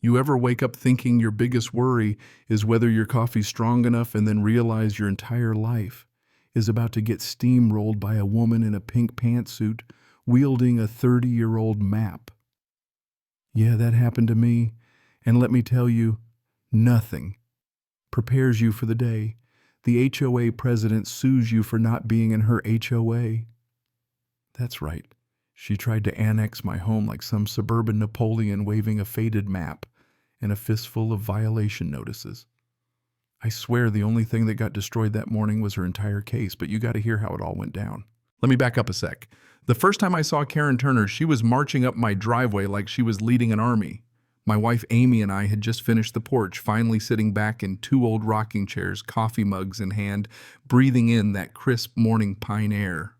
You ever wake up thinking your biggest worry is whether your coffee's strong enough and then realize your entire life is about to get steamrolled by a woman in a pink pantsuit wielding a 30-year-old map? Yeah, that happened to me, and let me tell you, nothing prepares you for the day the HOA president sues you for not being in her HOA. That's right. She tried to annex my home like some suburban Napoleon waving a faded map and a fistful of violation notices. I swear the only thing that got destroyed that morning was her entire case, but you got to hear how it all went down. Let me back up a sec. The first time I saw Karen Turner, she was marching up my driveway like she was leading an army. My wife Amy and I had just finished the porch, finally sitting back in two old rocking chairs, coffee mugs in hand, breathing in that crisp morning pine air.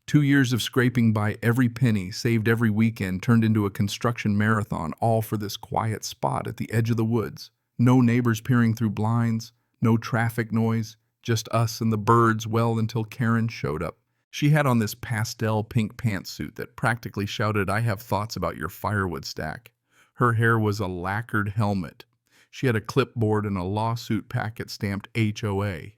2 years of scraping by every penny, saved every weekend, turned into a construction marathon, all for this quiet spot at the edge of the woods. No neighbors peering through blinds, no traffic noise, just us and the birds, well, until Karen showed up. She had on this pastel pink pantsuit that practically shouted, "I have thoughts about your firewood stack." Her hair was a lacquered helmet. She had a clipboard and a lawsuit packet stamped HOA.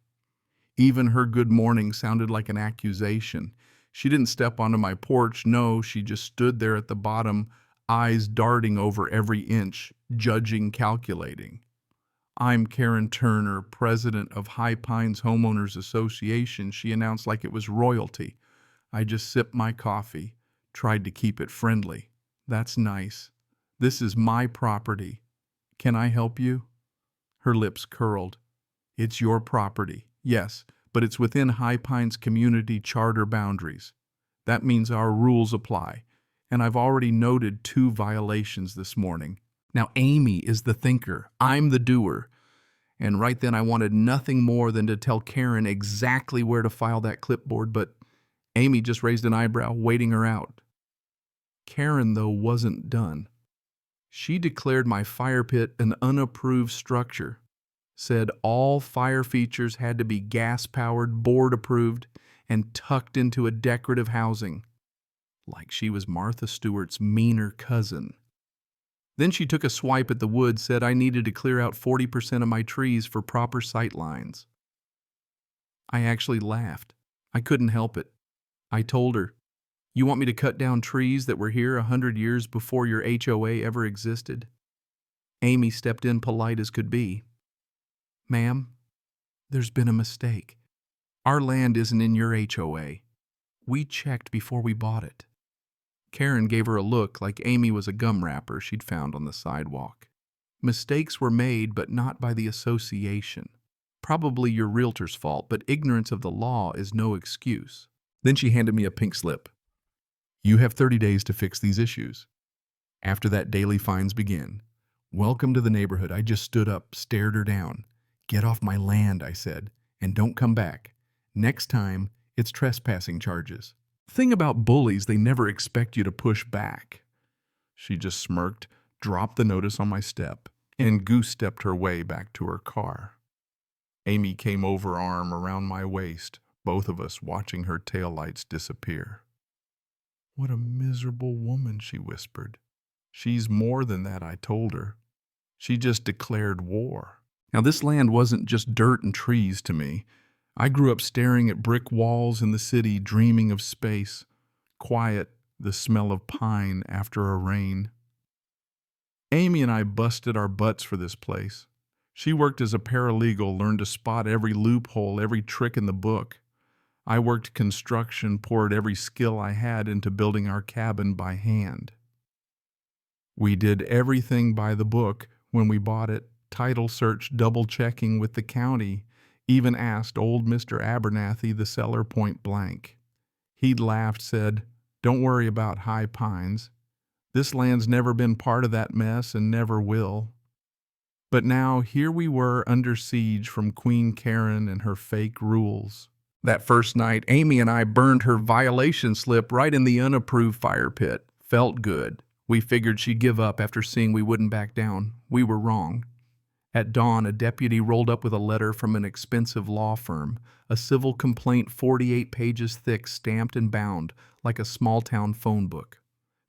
Even her good morning sounded like an accusation. She didn't step onto my porch, no, she just stood there at the bottom, eyes darting over every inch, judging, calculating. "I'm Karen Turner, president of High Pines Homeowners Association," she announced like it was royalty. I just sipped my coffee, tried to keep it friendly. "That's nice. This is my property. Can I help you?" Her lips curled. "It's your property, yes, but it's within High Pines community charter boundaries. That means our rules apply, and I've already noted 2 violations this morning. Now Amy is the thinker, I'm the doer." And right then I wanted nothing more than to tell Karen exactly where to file that clipboard, but Amy just raised an eyebrow, waiting her out. Karen, though, wasn't done. She declared my fire pit an unapproved structure, said all fire features had to be gas-powered, board-approved, and tucked into a decorative housing, like she was Martha Stewart's meaner cousin. Then she took a swipe at the wood, said I needed to clear out 40% of my trees for proper sight lines. I actually laughed. I couldn't help it. I told her, "You want me to cut down trees that were here 100 years before your HOA ever existed?" Amy stepped in polite as could be. "Ma'am, there's been a mistake. Our land isn't in your HOA. We checked before we bought it." Karen gave her a look like Amy was a gum wrapper she'd found on the sidewalk. "Mistakes were made, but not by the association. Probably your realtor's fault, but ignorance of the law is no excuse." Then she handed me a pink slip. "You have 30 days to fix these issues. After that, daily fines begin. Welcome to the neighborhood." I just stood up, stared her down. "Get off my land," I said, "and don't come back. Next time, it's trespassing charges." Thing about bullies, they never expect you to push back. She just smirked, dropped the notice on my step, and goose-stepped her way back to her car. Amy came over, arm around my waist, both of us watching her taillights disappear. "What a miserable woman," she whispered. "She's more than that," I told her. "She just declared war." Now, this land wasn't just dirt and trees to me. I grew up staring at brick walls in the city, dreaming of space, quiet, the smell of pine after a rain. Amy and I busted our butts for this place. She worked as a paralegal, learned to spot every loophole, every trick in the book. I worked construction, poured every skill I had into building our cabin by hand. We did everything by the book when we bought it, title search, double-checking with the county, even asked old Mr. Abernathy, the seller, point blank. He'd laughed, said, "Don't worry about High Pines. This land's never been part of that mess and never will." But now here we were under siege from Queen Karen and her fake rules. That first night, Amy and I burned her violation slip right in the unapproved fire pit. Felt good. We figured she'd give up after seeing we wouldn't back down. We were wrong. At dawn, a deputy rolled up with a letter from an expensive law firm, a civil complaint 48 pages thick, stamped and bound, like a small-town phone book.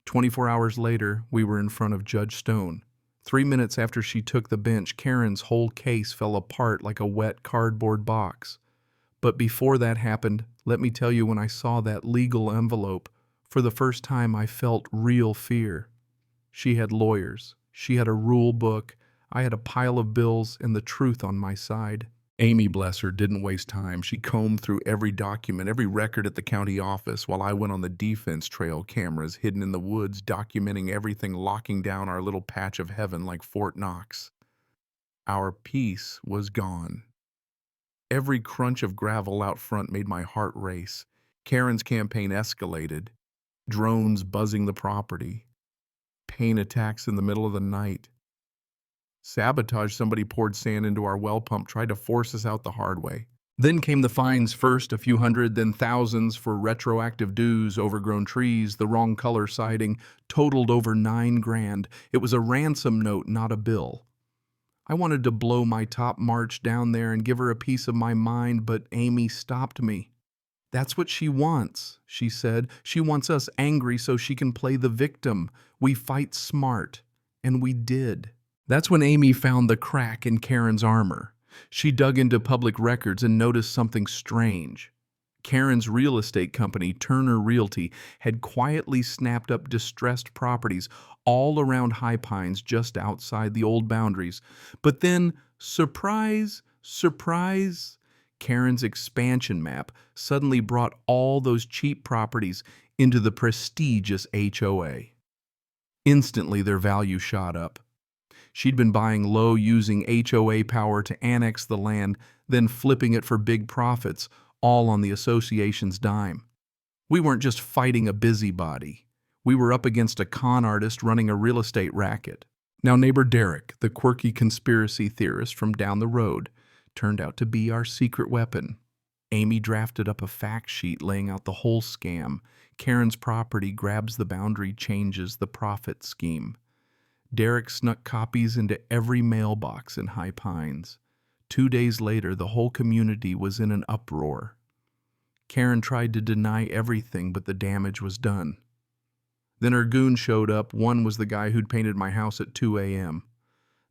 24 hours later, we were in front of Judge Stone. 3 minutes after she took the bench, Karen's whole case fell apart like a wet cardboard box. But before that happened, let me tell you, when I saw that legal envelope, for the first time I felt real fear. She had lawyers. She had a rule book. I had a pile of bills and the truth on my side. Amy, bless her, didn't waste time. She combed through every document, every record at the county office, while I went on the defense trail, cameras hidden in the woods, documenting everything, locking down our little patch of heaven like Fort Knox. Our peace was gone. Every crunch of gravel out front made my heart race. Karen's campaign escalated. Drones buzzing the property. Pain attacks in the middle of the night. Sabotage, somebody poured sand into our well pump, tried to force us out the hard way. Then came the fines, first a few hundred, then thousands for retroactive dues, overgrown trees, the wrong color siding, totaled over $9 grand. It was a ransom note, not a bill. I wanted to blow my top march down there and give her a piece of my mind, but Amy stopped me. That's what she wants, she said. She wants us angry so she can play the victim. We fight smart. And we did. That's when Amy found the crack in Karen's armor. She dug into public records and noticed something strange. Karen's real estate company, Turner Realty, had quietly snapped up distressed properties all around High Pines just outside the old boundaries. But then, surprise, surprise, Karen's expansion map suddenly brought all those cheap properties into the prestigious HOA. Instantly, their value shot up. She'd been buying low, using HOA power to annex the land, then flipping it for big profits, all on the association's dime. We weren't just fighting a busybody. We were up against a con artist running a real estate racket. Now, neighbor Derek, the quirky conspiracy theorist from down the road, turned out to be our secret weapon. Amy drafted up a fact sheet laying out the whole scam. Karen's property grabs the boundary, changes the profit scheme. Derek snuck copies into every mailbox in High Pines. 2 days later, the whole community was in an uproar. Karen tried to deny everything, but the damage was done. Then her goons showed up. One was the guy who'd painted my house at 2 a.m.,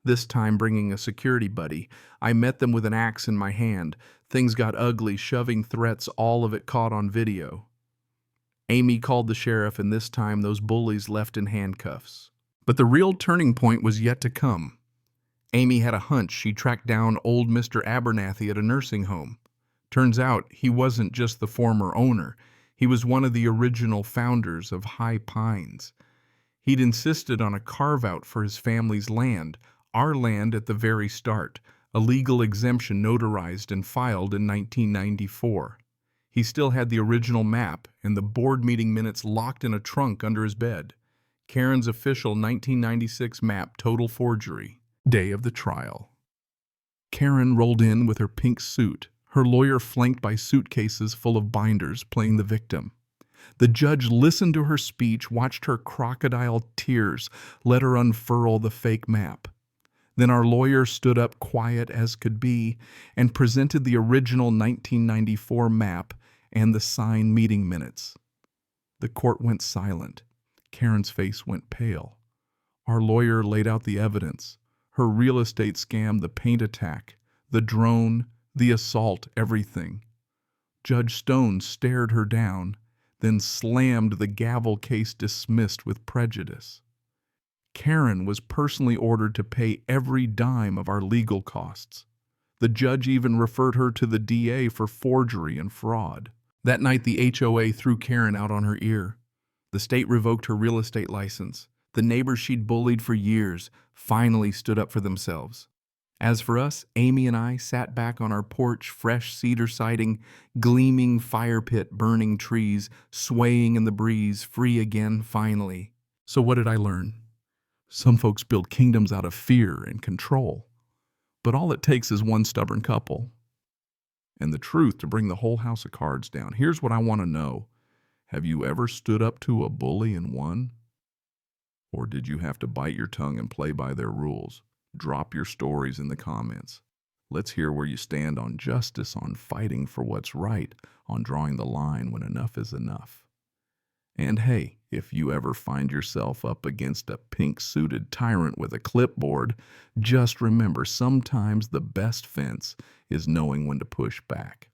this time bringing a security buddy. I met them with an axe in my hand. Things got ugly, shoving threats, all of it caught on video. Amy called the sheriff, and this time those bullies left in handcuffs. But the real turning point was yet to come. Amy had a hunch. She tracked down old Mr. Abernathy at a nursing home. Turns out he wasn't just the former owner. He was one of the original founders of High Pines. He'd insisted on a carve-out for his family's land, our land at the very start, a legal exemption notarized and filed in 1994. He still had the original map and the board meeting minutes locked in a trunk under his bed. Karen's official 1996 map, total forgery. Day of the trial. Karen rolled in with her pink suit, her lawyer flanked by suitcases full of binders, playing the victim. The judge listened to her speech, watched her crocodile tears, let her unfurl the fake map. Then our lawyer stood up, quiet as could be, and presented the original 1994 map and the signed meeting minutes. The court went silent. Karen's face went pale. Our lawyer laid out the evidence. Her real estate scam, the paint attack, the drone, the assault, everything. Judge Stone stared her down, then slammed the gavel, case dismissed with prejudice. Karen was personally ordered to pay every dime of our legal costs. The judge even referred her to the DA for forgery and fraud. That night, the HOA threw Karen out on her ear. The state revoked her real estate license. The neighbors she'd bullied for years finally stood up for themselves. As for us, Amy and I sat back on our porch, fresh cedar siding, gleaming fire pit, burning trees, swaying in the breeze, free again, finally. So what did I learn? Some folks build kingdoms out of fear and control, but all it takes is one stubborn couple and the truth to bring the whole house of cards down. Here's what I want to know. Have you ever stood up to a bully and won? Or did you have to bite your tongue and play by their rules? Drop your stories in the comments. Let's hear where you stand on justice, on fighting for what's right, on drawing the line when enough is enough. And hey, if you ever find yourself up against a pink-suited tyrant with a clipboard, just remember sometimes the best fence is knowing when to push back.